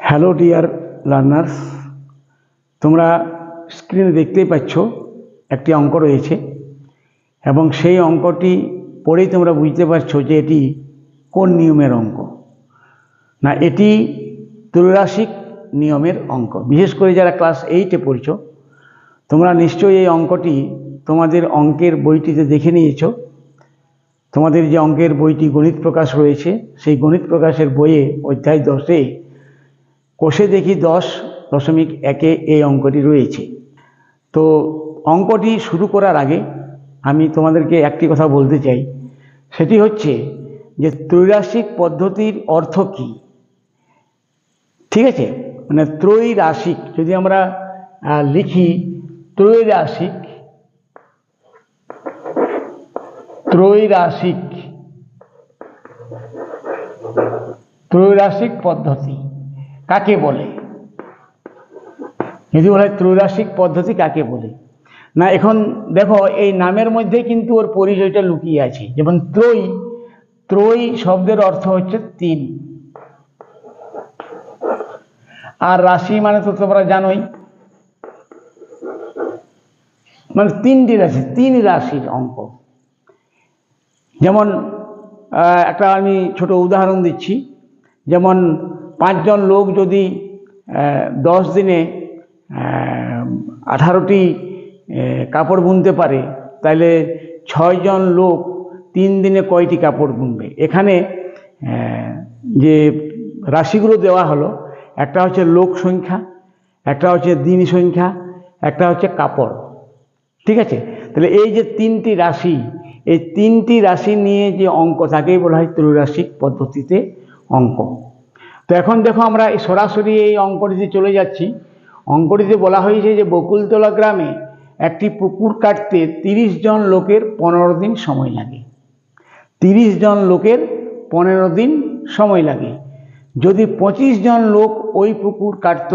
Hello dear learners, তোমরা স্ক্রিনে দেখতেই পাচ্ছ একটি অঙ্ক রয়েছে এবং সেই অঙ্কটি পড়েই তোমরা বুঝতে পারছো যে এটি কোন নিয়মের অঙ্ক। না, এটি ত্রৈরাশিক নিয়মের অঙ্ক। বিশেষ করে যারা ক্লাস 8-এ পড়ছো তোমরা নিশ্চয়ই এই অঙ্কটি তোমাদের অঙ্কের বইটিতে দেখে নিয়েছো। তোমাদের যে অঙ্কের বইটি গণিত প্রকাশ রয়েছে সেই গণিত প্রকাশের বইয়ে অধ্যায় 10-এ কোষে দেখি 10.1-এ এই অঙ্কটি রয়েছে। তো অঙ্কটি শুরু করার আগে আমি তোমাদেরকে একটি কথা বলতে চাই, সেটি হচ্ছে যে ত্রৈরাশিক পদ্ধতির অর্থ কী। ঠিক আছে, মানে ত্রৈরাশিক যদি আমরা লিখি ত্রৈরাশিক ত্রৈরাশিক ত্রৈরাশিক পদ্ধতি কাকে বলে, যদি বলে ত্রৈরাশিক পদ্ধতি কাকে বলে। না, এখন দেখো এই নামের মধ্যে কিন্তু ওর পরিচয়টা লুকিয়ে আছে। যেমন ত্রয়ী শব্দের অর্থ হচ্ছে 3, আর রাশি মানে তো তোমরা জানোই, মানে 3টি রাশি, 3 রাশির অঙ্ক। যেমন একটা আমি ছোট উদাহরণ দিচ্ছি, যেমন 5 জন লোক যদি 10 দিনে 18টি কাপড় বুনতে পারে, তাহলে 6 জন লোক 3 দিনে কয়টি কাপড় বুনবে। এখানে যে রাশিগুলো দেওয়া হলো, একটা হচ্ছে লোক সংখ্যা, একটা হচ্ছে দিন সংখ্যা, একটা হচ্ছে কাপড়। ঠিক আছে, তাহলে এই যে 3টি রাশি, এই 3টি রাশি নিয়ে যে অঙ্ক তাকেই বলা হয় ত্রৈরাশিক পদ্ধতিতে অঙ্ক। তো এখন দেখো আমরা সরাসরি এই অঙ্কটিতে চলে যাচ্ছি। অঙ্কটিতে বলা হয়েছে যে বকুলতলা গ্রামে একটি পুকুর কাটতে 30 জন লোকের 15 দিন সময় লাগে। 30 জন লোকের 15 দিন সময় লাগে। যদি 25 জন লোক ওই পুকুর কাটত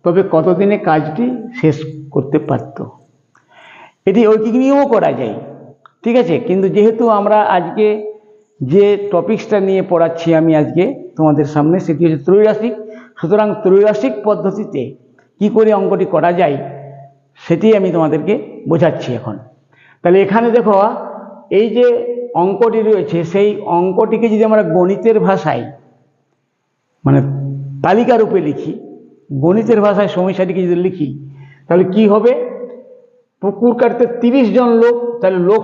তবে কতদিনে কাজটি শেষ করতে পারত। এটি ঐকিক নিয়েও করা যায়, ঠিক আছে। কিন্তু যেহেতু আমরা আজকে যে টপিক্সটা নিয়ে পড়াচ্ছি আমি আজকে তোমাদের সামনে, সেটি হচ্ছে ত্রৈরাশিক। সুতরাং ত্রৈরাশিক পদ্ধতিতে কি করে অঙ্কটি করা যায় সেটি আমি তোমাদেরকে বোঝাচ্ছি এখন। তাহলে এখানে দেখো এই যে অঙ্কটি রয়েছে, সেই অঙ্কটিকে যদি আমরা গণিতের ভাষায় মানে তালিকা রূপে লিখি, গণিতের ভাষায় সমস্যাটিকে যদি লিখি, তাহলে কি হবে? পুকুর কাটতে 30 জন লোক, তাহলে লোক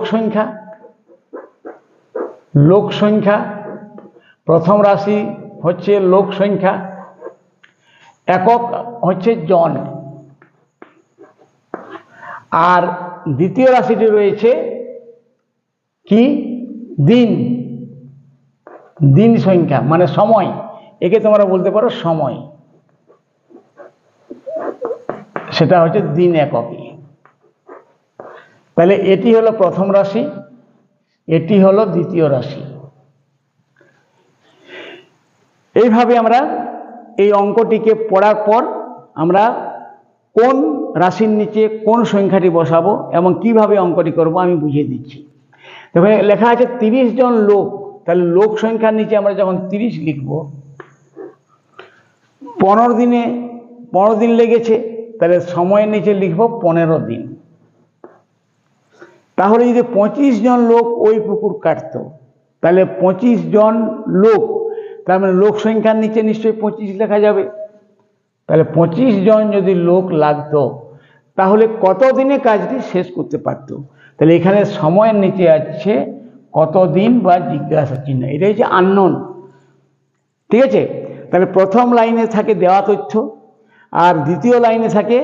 সংখ্যা প্রথম রাশি হচ্ছে লোক সংখ্যা, একক হচ্ছে জন, আর দ্বিতীয় রাশিটি রয়েছে কি? দিন সংখ্যা, মানে সময়। একে তোমরা বলতে পারো সময়, সেটা হচ্ছে দিন এককে। তাহলে এটি হলো প্রথম রাশি, এটি হলো দ্বিতীয় রাশি। এইভাবে আমরা এই অঙ্কটিকে পড়ার পর আমরা কোন রাশির নিচে কোন সংখ্যাটি বসাবো এবং কিভাবে অঙ্কটি করব আমি বুঝিয়ে দিচ্ছি। দেখো লেখা আছে 30 জন লোক, তাহলে লোক সংখ্যার নিচে আমরা যখন 30 লিখব, 15 দিন লেগেছে, তাহলে সময়ের নিচে লিখব 15 দিন। তাহলে যদি 25 জন লোক ওই পুকুর কাটত, তাহলে 25 জন লোক, তার মানে লোক সংখ্যার নিচে নিশ্চয়ই 25 লেখা যাবে। তাহলে 25 জন যদি লোক লাগতো, তাহলে কত দিনে কাজটি শেষ করতে পারত। তাহলে এখানে সময়ের নিচে আছে কতদিন বা জিজ্ঞাসা চিহ্ন, এটা হচ্ছে আননোন। ঠিক আছে, তাহলে প্রথম লাইনে থাকে দেওয়া তথ্য, আর দ্বিতীয় লাইনে থাকে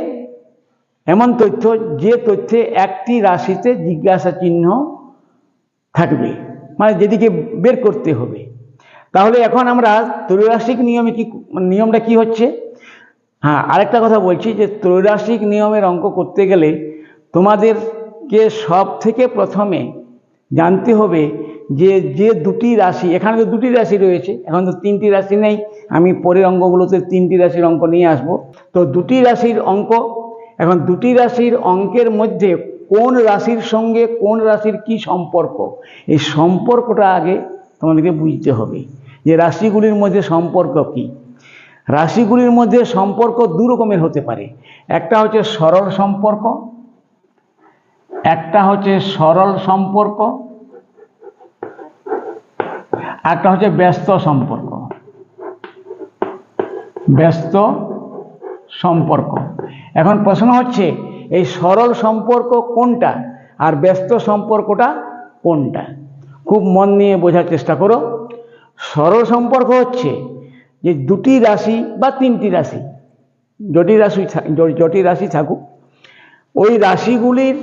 এমন তথ্য যে তথ্যে একটি রাশিতে জিজ্ঞাসা চিহ্ন থাকবে, মানে যেদিকে বের করতে হবে। তাহলে এখন আমরা ত্রৈরাশিক নিয়মটা কি হচ্ছে। হ্যাঁ, আরেকটা কথা বলছি যে ত্রৈরাশিক নিয়মের অঙ্ক করতে গেলে তোমাদেরকে সব থেকে প্রথমে জানতে হবে যে দুটি রাশি, এখানে তো দুটি রাশি রয়েছে, এখন তো 3টি রাশি নেই। আমি পরের অঙ্কগুলোতে 3টি রাশির অঙ্ক নিয়ে আসব। তো দুটি রাশির অঙ্ক, এখন দুটি রাশির অঙ্কের মধ্যে কোন রাশির সঙ্গে কোন রাশির কি সম্পর্ক, এই সম্পর্কটা আগে তোমাদেরকে বুঝতে হবে যে রাশিগুলির মধ্যে সম্পর্ক কি। রাশিগুলির মধ্যে সম্পর্ক দু রকমের হতে পারে, একটা হচ্ছে সরল সম্পর্ক, একটা হচ্ছে সরল সম্পর্ক, একটা হচ্ছে ব্যস্ত সম্পর্ক। ব্যস্ত সম্পর্ক। এখন প্রশ্ন হচ্ছে এই সরল সম্পর্ক কোনটা আর ব্যস্ত সম্পর্কটা কোনটা? খুব মন নিয়ে বোঝার চেষ্টা করো। সরল সম্পর্ক হচ্ছে যে দুটি রাশি বা তিনটি রাশি, জটিল রাশি থাকুক, ওই রাশিগুলির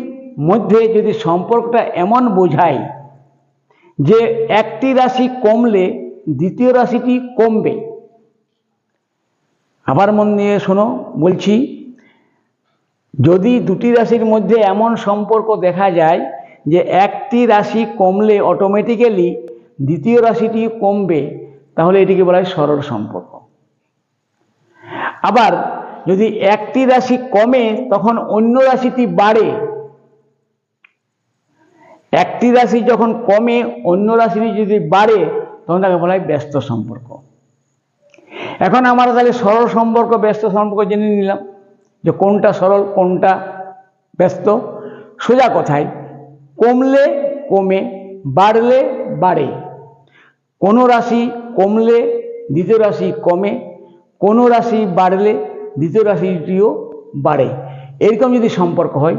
মধ্যে যদি সম্পর্কটা এমন বোঝায় যে একটি রাশি কমলে দ্বিতীয় রাশিটি কমবে। আবার মন দিয়ে শোনো, বলছি, যদি দুটি রাশির মধ্যে এমন সম্পর্ক দেখা যায় যে একটি রাশি কমলে অটোমেটিক্যালি দ্বিতীয় রাশিটি কমবে, তাহলে এটিকে বলা হয় সরল সম্পর্ক। আবার যদি একটি রাশি কমে তখন অন্য রাশিটি বাড়ে, একটি রাশি যখন কমে অন্য রাশিটি যদি বাড়ে তখন তাকে বলা হয় ব্যস্ত সম্পর্ক। এখন আমরা তাহলে সরল সম্পর্ক ব্যস্ত সম্পর্ক জেনে নিলাম যে কোনটা সরল কোনটা ব্যস্ত। সোজা কথায়, কমলে কমে, বাড়লে বাড়ে। কোনো রাশি কমলে দ্বিতীয় রাশি কমে, কোনো রাশি বাড়লে দ্বিতীয় রাশিটিও বাড়ে। এরকম যদি সম্পর্ক হয়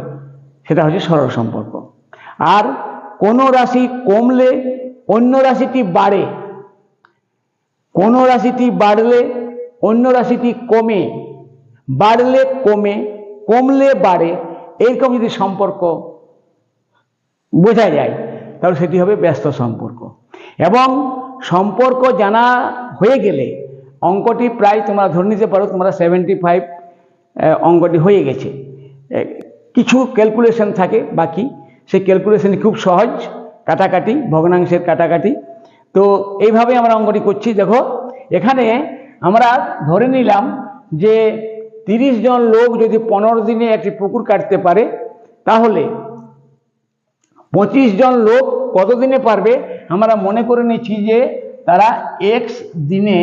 সেটা হচ্ছে সরল সম্পর্ক। আর কোনো রাশি কমলে অন্য রাশিটি বাড়ে, কোনো রাশিটি বাড়লে অন্য রাশিটি কমে, বাড়লে কমে, কমলে বাড়ে, এরকম যদি সম্পর্ক বোঝা যায় তাহলে সেটি হবে ব্যস্ত সম্পর্ক। এবং সম্পর্ক জানা হয়ে গেলে অঙ্কটি প্রায় তোমরা ধরে নিতে পারো তোমরা 75 অঙ্কটি হয়ে গেছে। কিছু ক্যালকুলেশন থাকে বাকি, সেই ক্যালকুলেশন খুব সহজ, কাটাকাটি, ভগ্নাংশের কাটাকাটি। তো এইভাবে আমরা অঙ্কটি করছি। দেখো এখানে আমরা ধরে নিলাম যে 30 জন লোক যদি 15 দিনে একটি পুকুর কাটতে পারে, তাহলে 25 জন লোক কত দিনে পারবে? আমরা মনে করে নিচ্ছি যে তারা x দিনে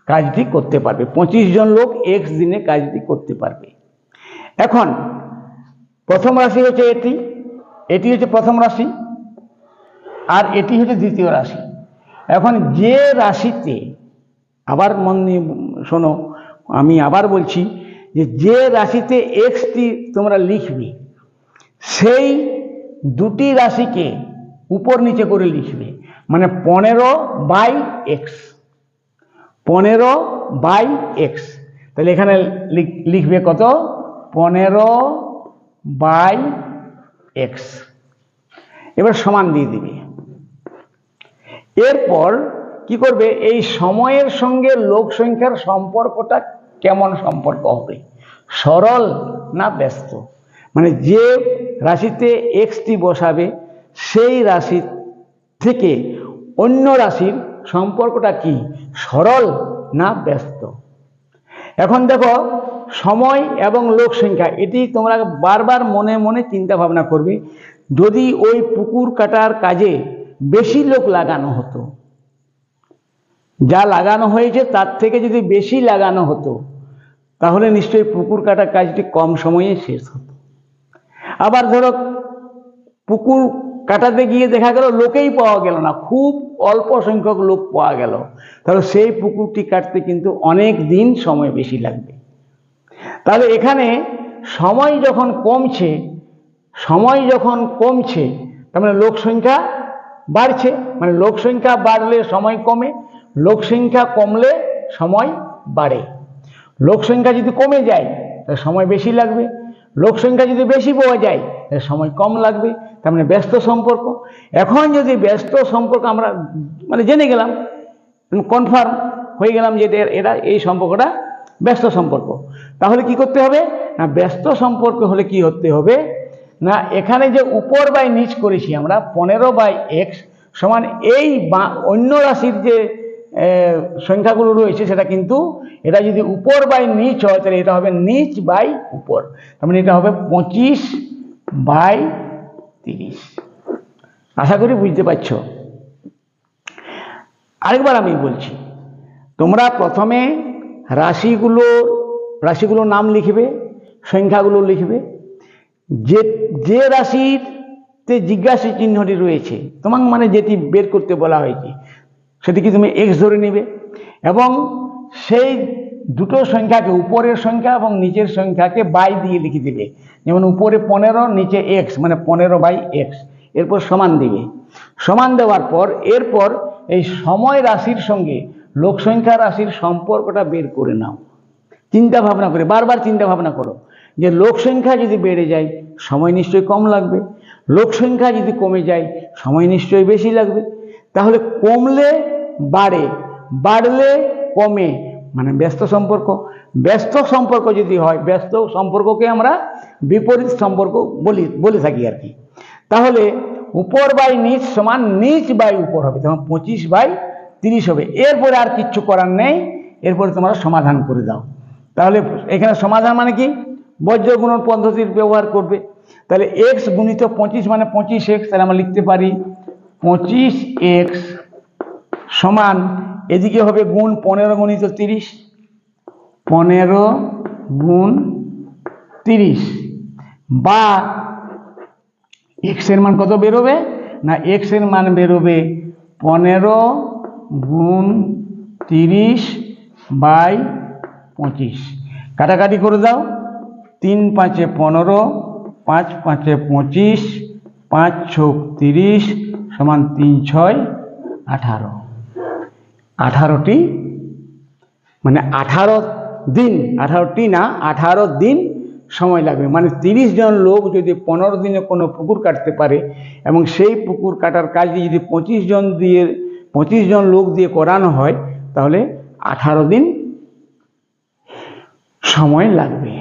কাজটি করতে পারবে। 25 জন লোক x দিনে কাজটি করতে পারবে। এখন প্রথম রাশি হচ্ছে এটি, এটি হচ্ছে প্রথম রাশি, আর এটি হচ্ছে দ্বিতীয় রাশি। এখন যে রাশিতে, আবার মন নিয়ে শোনো, আমি আবার বলছি যে রাশিতে এক্সটি তোমরা লিখবে সেই দুটি রাশিকে উপর নিচে করে লিখবে, মানে 15/x, 15/x। তাহলে এখানে লিখবে কত? 15/x। এবার সমান দিয়ে দিবে। এরপর কি করবে? এই সময়ের সঙ্গে লোক সংখ্যার সম্পর্কটা কেমন সম্পর্ক হবে, সরল না ব্যস্ত? মানে যে রাশিতে এক্সটি বসাবে সেই রাশি থেকে অন্য রাশির সম্পর্কটা কি, সরল না ব্যস্ত? এখন দেখো, সময় এবং লোক সংখ্যা, এটি তোমরা বারবার মনে মনে চিন্তা ভাবনা করবে। যদি ওই পুকুর কাটার কাজে বেশি লোক লাগানো হতো, যা লাগানো হয়েছে তার থেকে যদি বেশি লাগানো হতো, তাহলে নিশ্চয়ই পুকুর কাটার কাজটি কম সময়ে শেষ হতো। আবার ধরো পুকুর কাটাতে গিয়ে দেখা গেল লোকেই পাওয়া গেল না, খুব অল্প সংখ্যক লোক পাওয়া গেল, তাহলে সেই পুকুরটি কাটতে কিন্তু অনেক দিন সময় বেশি লাগবে। তাহলে এখানে সময় যখন কমছে তার মানে লোক সংখ্যা বাড়ছে, মানে লোক সংখ্যা বাড়লে সময় কমে, লোক সংখ্যা কমলে সময় বাড়ে। লোক সংখ্যা যদি কমে যায় তাহলে সময় বেশি লাগবে, লোক সংখ্যা যদি বেশি পাওয়া যায় তাহলে সময় কম লাগবে। তার মানে ব্যস্ত সম্পর্ক। এখন যদি ব্যস্ত সম্পর্ক আমরা মানে জেনে গেলাম, কনফার্ম হয়ে গেলাম যে এরা এই সম্পর্কটা ব্যস্ত সম্পর্ক, তাহলে কি করতে হবে না, ব্যস্ত সম্পর্ক হলে কি হতে হবে না, এখানে যে উপর বাই নিচ করেছি আমরা 15/x সমান এই অন্য রাশির যে সংখ্যাগুলো রয়েছে সেটা কিন্তু, এটা যদি উপর বাই নিচ হয় তাহলে এটা হবে নিচ বাই উপর, তার মানে এটা হবে 25/30। আশা করি বুঝতে পারছো। আরেকবার আমি বলছি, তোমরা প্রথমে রাশিগুলোর নাম লিখবে, সংখ্যাগুলো লিখবে। যে রাশিতে জিজ্ঞাসা চিহ্নটি রয়েছে তোমার মানে যেটি বের করতে বলা হয়েছে সেটিকে তুমি এক্স ধরে নেবে এবং সেই দুটো সংখ্যাকে, উপরের সংখ্যা এবং নিচের সংখ্যাকে বাই দিয়ে লিখে দেবে। যেমন উপরে 15, নিচে এক্স, মানে 15/x। এরপর সমান দেবে। সমান দেওয়ার পর এরপর এই সময় রাশির সঙ্গে লোক সংখ্যা রাশির সম্পর্কটা বের করে নাও। চিন্তা ভাবনা করে, বারবার চিন্তা ভাবনা করো যে লোক সংখ্যা যদি বেড়ে যায় সময় নিশ্চয়ই কম লাগবে, লোক সংখ্যা যদি কমে যায় সময় নিশ্চয়ই বেশি লাগবে। তাহলে কমলে বাড়ে, বাড়লে কমে, মানে ব্যস্ত সম্পর্ক। ব্যস্ত সম্পর্ক যদি হয়, ব্যস্ত সম্পর্ককে আমরা বিপরীত সম্পর্ক বলে থাকি আর কি। তাহলে উপর বাই নিচ সমান নিচ বাই উপর হবে, তখন 25/30 হবে। এরপরে আর কিচ্ছু করার নেই, এরপরে তোমরা সমাধান করে দাও। তাহলে এখানে সমাধান মানে কি, বজ্র গুণন পদ্ধতির ব্যবহার করবে। তাহলে x গুণিত 25 মানে 25x, তাহলে আমরা লিখতে পারি 25x সমান, এদিকে হবে গুণ 15 গুণিত 30, 15 গুণ 30, বা x এর মান কত বেরোবে না, x এর মান বেরোবে 15 গুণ 30/25। কাটাকাটি করে দাও, 3 5 15, 5 5 25, 5 6 30 সমান 3 6 18। 18টি মানে 18 দিন, 18টি না 18 দিন সময় লাগবে। মানে 30 জন লোক যদি 15 দিনে কোনো পুকুর কাটতে পারে এবং সেই পুকুর কাটার কাজটি যদি 25 জন লোক দিয়ে করানো হয় তাহলে 18 দিন সময় লাগবে।